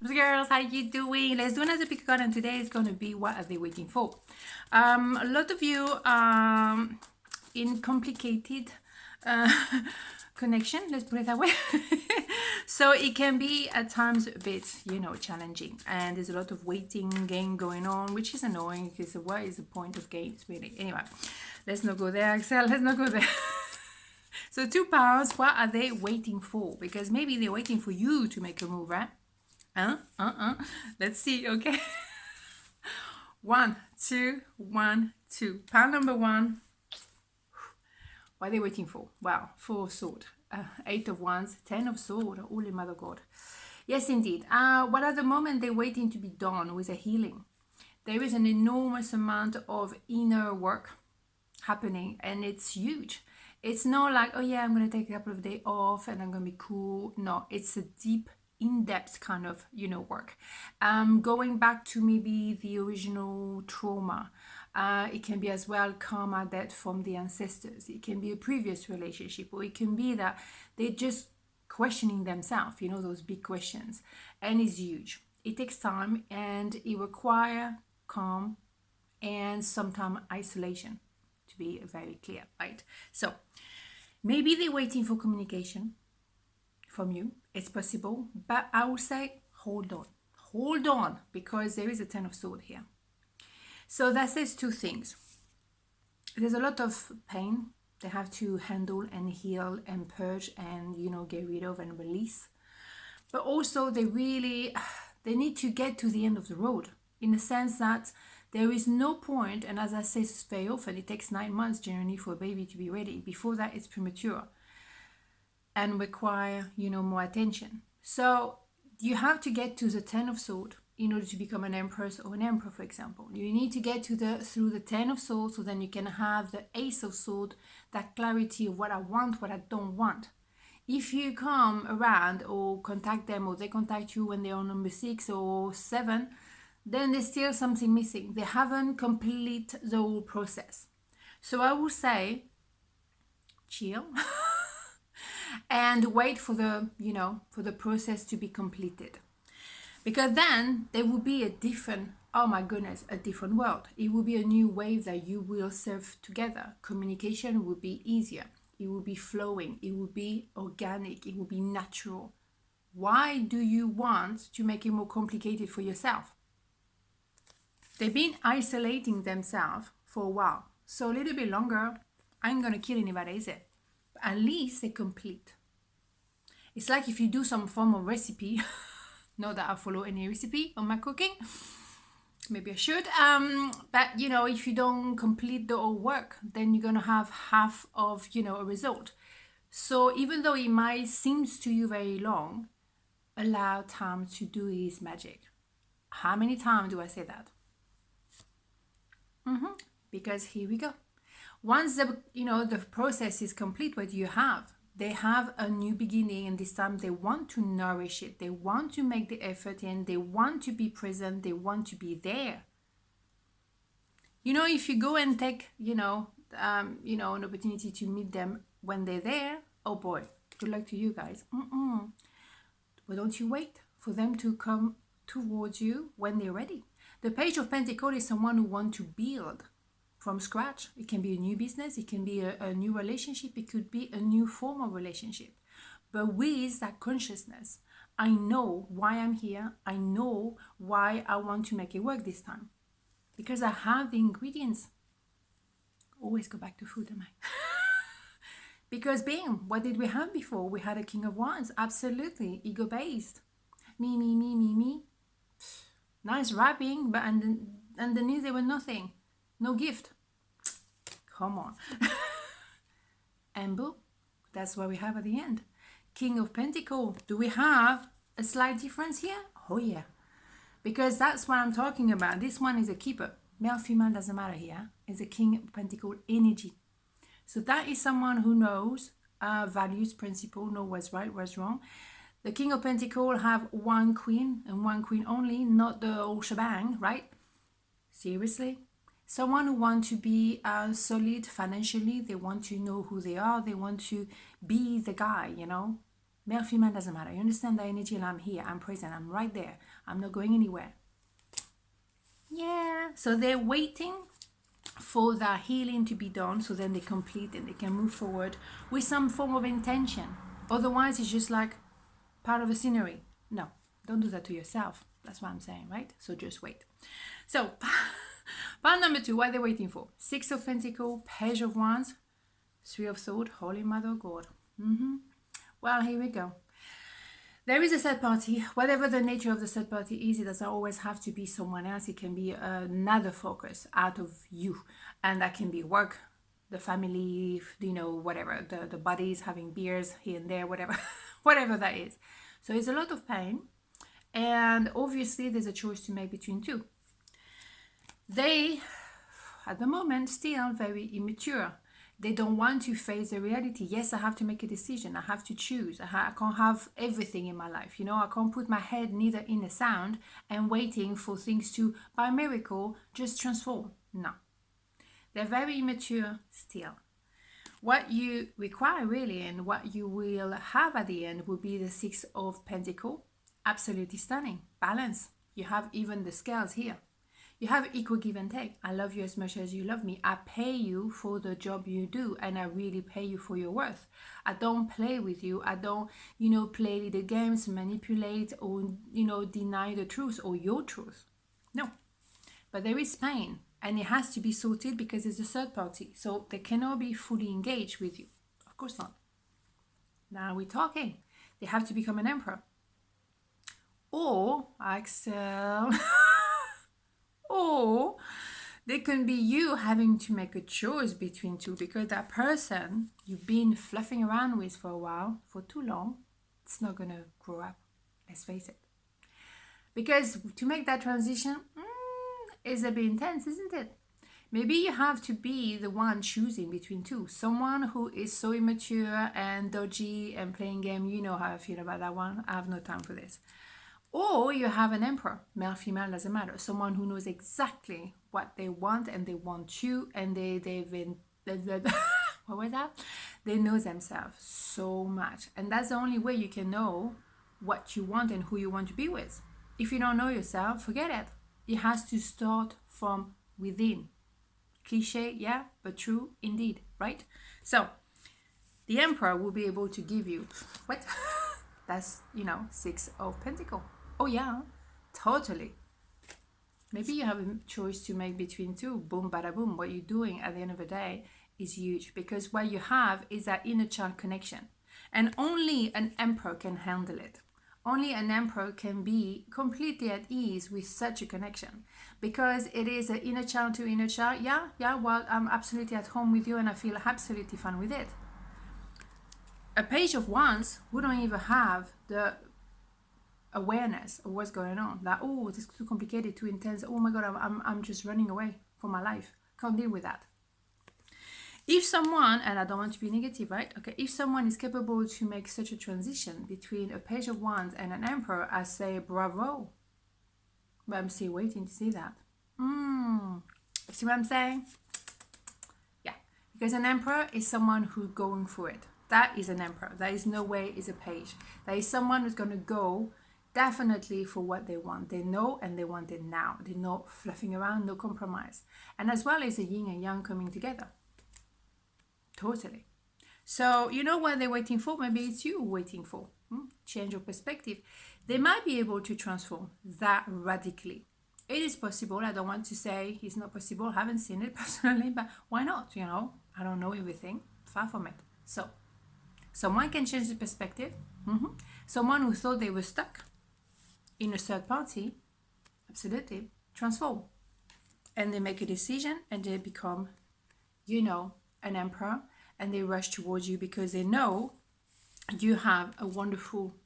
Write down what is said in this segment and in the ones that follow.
Girls, how you doing? Let's do another pick card, and today is going to be what are they waiting for? A lot of you in complicated uh, connection, let's put it that way. So it can be at times a bit, challenging, and there's a lot of waiting game going on, which is annoying because what is the point of games really? Anyway, let's not go there, Axelle. Let's not go there. So £2, what are they waiting for? Because maybe they're waiting for you to make a move, right? Let's see, okay? 1, 2, 1, 2. Pile number 1. What are they waiting for? Wow, 4 of sword, 8 of wands, 10 of sword. Holy Mother God. Yes, indeed. What at the moment they're waiting to be done with a healing. There is an enormous amount of inner work happening, and it's huge. It's not like, oh yeah, I'm going to take a couple of days off and I'm going to be cool. No, it's a deep, in-depth kind of, work. Going back to maybe the original trauma. It can be as well karma debt from the ancestors. It can be a previous relationship, or it can be that they're just questioning themselves, those big questions. And it's huge. It takes time, and it requires calm and sometimes isolation, to be very clear, right? So maybe they're waiting for communication from you. It's possible, but I would say hold on, because there is a 10 of sword here. So that says two things. There's a lot of pain they have to handle and heal and purge and get rid of and release, but also they need to get to the end of the road, in the sense that there is no point, and as I say very often, it takes 9 months generally for a baby to be ready. Before that, it's premature and require, more attention. So you have to get to the 10 of sword in order to become an empress or an emperor, for example. You need to get through the 10 of swords, so then you can have the ace of sword, that clarity of what I want, what I don't want. If you come around or contact them, or they contact you when they're on number 6 or 7, then there's still something missing. They haven't completed the whole process. So I would say chill and wait for the process to be completed, because then there will be a different, oh my goodness, a different world. It will be a new wave that you will surf together. Communication will be easier, it will be flowing, it will be organic, it will be natural. Why do you want to make it more complicated for yourself? They've been isolating themselves for a while, so a little bit longer. I ain't gonna kill anybody, is it? But at least they complete. It's like if you do some form of recipe. Not that I follow any recipe on my cooking. Maybe I should. But if you don't complete the whole work, then you're gonna have half of a result. So even though it might seem to you very long, allow time to do his magic. How many times do I say that? Because here we go. Once the process is complete, what do you have? They have a new beginning, and this time they want to nourish it. They want to make the effort, and they want to be present. They want to be there. If you go and take an opportunity to meet them when they're there, oh boy, good luck to you guys. But don't you wait for them to come towards you when they're ready. The Page of Pentacles is someone who wants to build from scratch. It can be a new business, it can be a new relationship, it could be a new form of relationship. But with that consciousness, I know why I'm here. I know why I want to make it work this time. Because I have the ingredients. Always go back to food, am I? Because bam, what did we have before? We had a King of Wands. Absolutely, ego-based. Me. Nice wrapping, but underneath there was nothing. No gift. Come on. And boom, that's what we have at the end. King of Pentacles. Do we have a slight difference here? Oh yeah. Because that's what I'm talking about. This one is a keeper. Male, female, doesn't matter here. It's a King of Pentacles energy. So that is someone who knows values, principle, know what's right, what's wrong. The King of Pentacles have one queen and one queen only, not the whole shebang, right? Seriously? Someone who wants to be solid financially. They want to know who they are. They want to be the guy, Male, female, doesn't matter. You understand the energy, and I'm here, I'm present, I'm right there. I'm not going anywhere. Yeah. So they're waiting for that healing to be done, so then they complete and they can move forward with some form of intention. Otherwise, it's just like part of the scenery. No, don't do that to yourself. That's what I'm saying, right? So just wait. So, part number 2, what are they waiting for? 6 of Pentacles, Page of Wands, 3 of Swords, Holy Mother of God. Well, here we go. There is a third party. Whatever the nature of the third party is, it doesn't always have to be someone else. It can be another focus out of you. And that can be work, the family, you know, whatever. The buddies having beers here and there, whatever. Whatever that is. So it's a lot of pain. And obviously there's a choice to make between two. They, at the moment, still very immature. They don't want to face the reality. Yes, I have to make a decision. I have to choose. I can't have everything in my life. You know, I can't put my head neither in the sand and waiting for things to, by miracle, just transform. No. They're very immature still. What you require really and what you will have at the end will be the 6 of Pentacles. Absolutely stunning. Balance. You have even the scales here. You have equal give and take. I love you as much as you love me. I pay you for the job you do, and I really pay you for your worth. I don't play with you. I don't, play the games, manipulate, or, deny the truth or your truth. No. But there is pain, and it has to be sorted because it's a third party. So they cannot be fully engaged with you. Of course not. Now we're talking. They have to become an emperor. Or, Axelle... Or there can be you having to make a choice between two, because that person you've been fluffing around with for a while, for too long, it's not going to grow up. Let's face it. Because to make that transition is a bit intense, isn't it? Maybe you have to be the one choosing between two. Someone who is so immature and dodgy and playing game. You know how I feel about that one. I have no time for this. Or you have an emperor, male, female, doesn't matter. Someone who knows exactly what they want, and they want you, and they've been, what was that? They know themselves so much. And that's the only way you can know what you want and who you want to be with. If you don't know yourself, forget it. It has to start from within. Cliche, yeah, but true indeed, right? So, the emperor will be able to give you, what? That's, 6 of Pentacles. Oh yeah, totally. Maybe you have a choice to make between two. Boom, bada boom. What you're doing at the end of the day is huge, because what you have is that inner child connection. And only an emperor can handle it. Only an emperor can be completely at ease with such a connection, because it is an inner child to inner child. Yeah, well, I'm absolutely at home with you and I feel absolutely fun with it. A Page of Wands wouldn't even have the awareness of what's going on. Like, oh, this is too complicated, too intense. Oh my God, I'm just running away from my life. Can't deal with that. If someone, and I don't want to be negative, right? Okay, if someone is capable to make such a transition between a Page of Wands and an Emperor, I say bravo. But I'm still waiting to see that. See what I'm saying? Yeah, because an Emperor is someone who's going for it. That is an emperor. That is no way is a page. That is someone who's going to go definitely for what they want. They know, and they want it now. They're not fluffing around, no compromise. And as well as a yin and yang coming together. Totally. So you know what they're waiting for? Maybe it's you waiting for. Change of perspective. They might be able to transform that radically. It is possible. I don't want to say it's not possible. I haven't seen it personally, but why not? I don't know everything. Far from it. So someone can change the perspective. Someone who thought they were stuck in a third party, absolutely, transform. And they make a decision and they become, an emperor, and they rush towards you because they know you have a wonderful,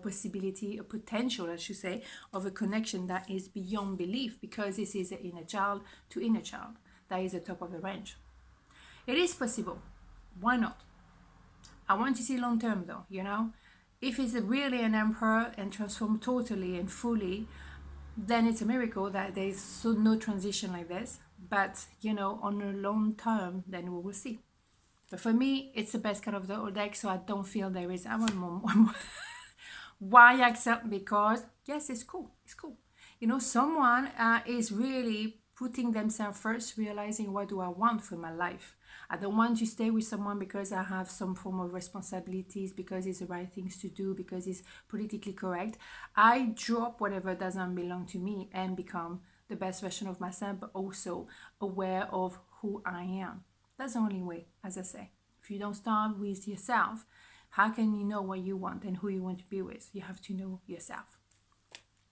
possibility, a potential, I should say, of a connection that is beyond belief, because this is an inner child to inner child. That is the top of the range. It is possible. Why not? I want to see long term though, If it's really an emperor and transformed totally and fully, then it's a miracle that there's no transition like this. But, on a long term, then we will see. But for me, it's the best card of the whole deck, so I don't feel there is. I want more. Why Axelle? Because yes, it's cool. It's cool. You know, someone is really putting themselves first, realizing what do I want for my life. I don't want to stay with someone because I have some form of responsibilities, because it's the right things to do, because it's politically correct. I drop whatever doesn't belong to me and become the best version of myself, but also aware of who I am. That's the only way, as I say. If you don't start with yourself, how can you know what you want and who you want to be with? You have to know yourself.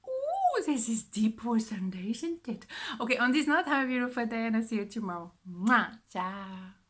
Ooh, this is deep for Sunday, isn't it? Okay, on this note, have a beautiful day and I'll see you tomorrow. Mwah. Ciao.